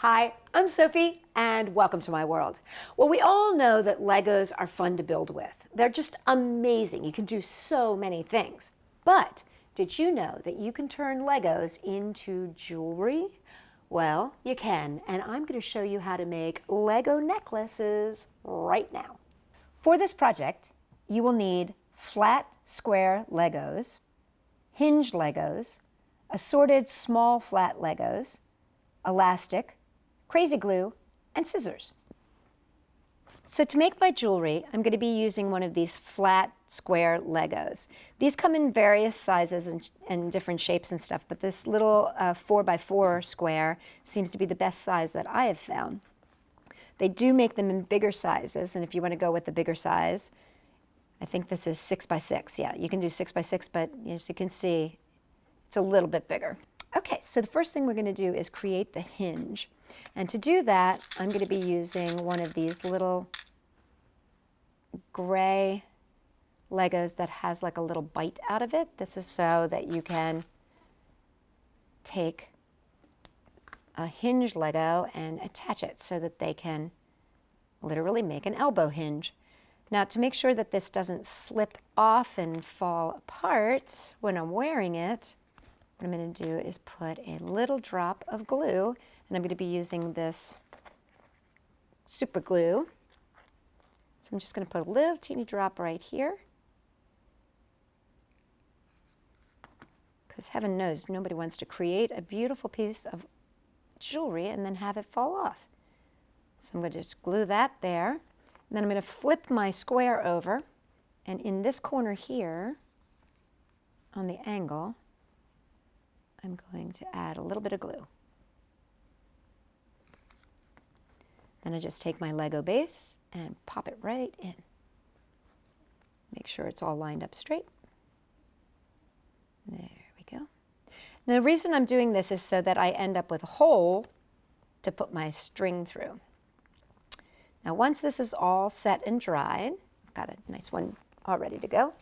Hi, I'm Sophie, and welcome to my world. Well, we all know that Legos are fun to build with. They're just amazing. You can do so many things. But did you know that you can turn Legos into jewelry? Well, you can, and I'm going to show you how to make Lego necklaces right now. For this project, you will need flat, square Legos, hinged Legos, assorted small flat Legos, elastic, crazy glue, and scissors. So to make my jewelry, I'm going to be using one of these flat square Legos. These come in various sizes and different shapes and stuff, but this little 4x4 square seems to be the best size that I have found. They do make them in bigger sizes, and if you want to go with the bigger size, I think this is 6x6. Yeah, you can do 6x6, but as you can see, it's a little bit bigger. Okay, so the first thing we're going to do is create the hinge. And to do that, I'm going to be using one of these little gray Legos that has like a little bite out of it. This is so that you can take a hinge Lego and attach it so that they can literally make an elbow hinge. Now, to make sure that this doesn't slip off and fall apart when I'm wearing it, what I'm going to do is put a little drop of glue, and I'm going to be using this super glue. So I'm just going to put a little teeny drop right here, because heaven knows nobody wants to create a beautiful piece of jewelry and then have it fall off. So I'm going to just glue that there, and then I'm going to flip my square over, and in this corner here, on the angle, I'm going to add a little bit of glue. Then I just take my Lego base and pop it right in. Make sure it's all lined up straight. There we go. Now the reason I'm doing this is so that I end up with a hole to put my string through. Now once this is all set and dried, I've got a nice one all ready to go,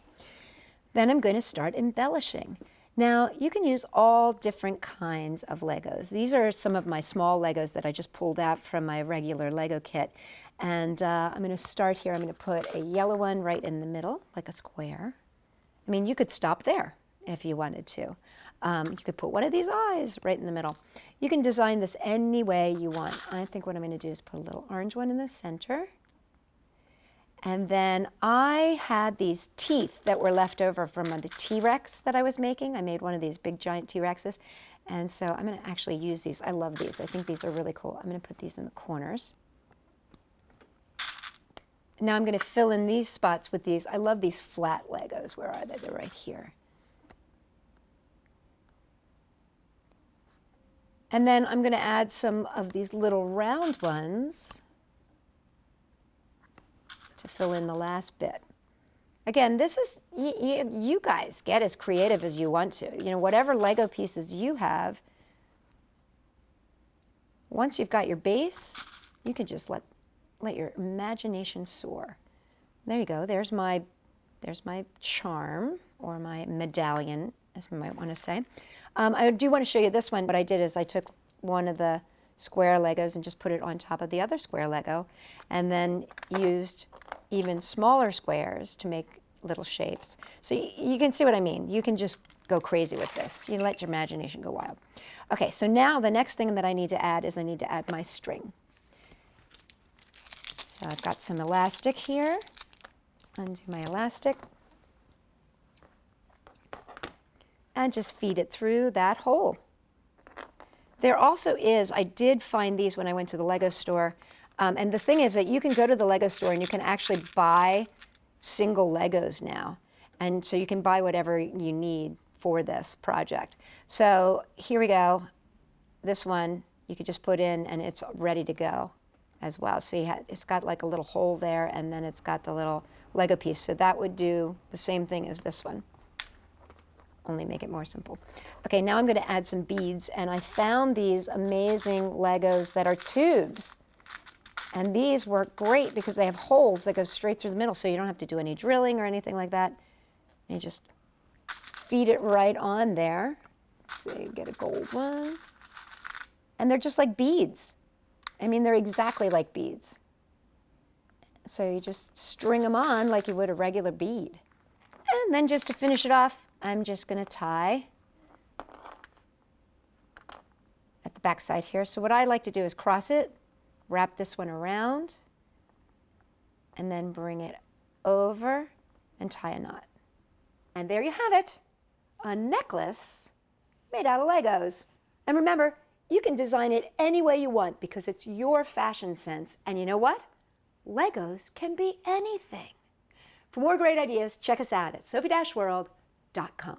then I'm going to start embellishing. Now, you can use all different kinds of Legos. These are some of my small Legos that I just pulled out from my regular Lego kit. And I'm going to start here. I'm going to put a yellow one right in the middle, like a square. I mean, you could stop there if you wanted to. You could put one of these eyes right in the middle. You can design this any way you want. I think what I'm going to do is put a little orange one in the center. And then I had these teeth that were left over from the T-Rex that I was making. I made one of these big giant T-Rexes. And so I'm going to actually use these. I love these. I think these are really cool. I'm going to put these in the corners. Now I'm going to fill in these spots with these. I love these flat Legos. Where are they? They're right here. And then I'm going to add some of these little round ones to fill in the last bit. Again, this is, you guys get as creative as you want to. You know, whatever Lego pieces you have, once you've got your base, you can just let your imagination soar. There you go. There's my charm, or my medallion, as we might want to say. I do want to show you this one. What I did is I took one of the square Legos and just put it on top of the other square Lego, and then used even smaller squares to make little shapes. So you can see what I mean. You can just go crazy with this. You let your imagination go wild. Okay, so now the next thing that I need to add is I need to add my string. So I've got some elastic here. Undo my elastic. And just feed it through that hole. There also is, I did find these when I went to the Lego store, and the thing is that you can go to the Lego store and you can actually buy single Legos now. And so you can buy whatever you need for this project. So here we go. This one you could just put in and it's ready to go as well. So it's got like a little hole there, and then it's got the little Lego piece. So that would do the same thing as this one, only make it more simple. Okay, now I'm going to add some beads, and I found these amazing Legos that are tubes. And these work great because they have holes that go straight through the middle, so you don't have to do any drilling or anything like that. And you just feed it right on there. Let's see, get a gold one. And they're just like beads. I mean, they're exactly like beads. So you just string them on like you would a regular bead. And then just to finish it off, I'm just going to tie at the back side here. So what I like to do is cross it, wrap this one around, and then bring it over and tie a knot. And there you have it, a necklace made out of Legos. And remember, you can design it any way you want because it's your fashion sense. And you know what? Legos can be anything. For more great ideas, check us out at Sophie-World.com.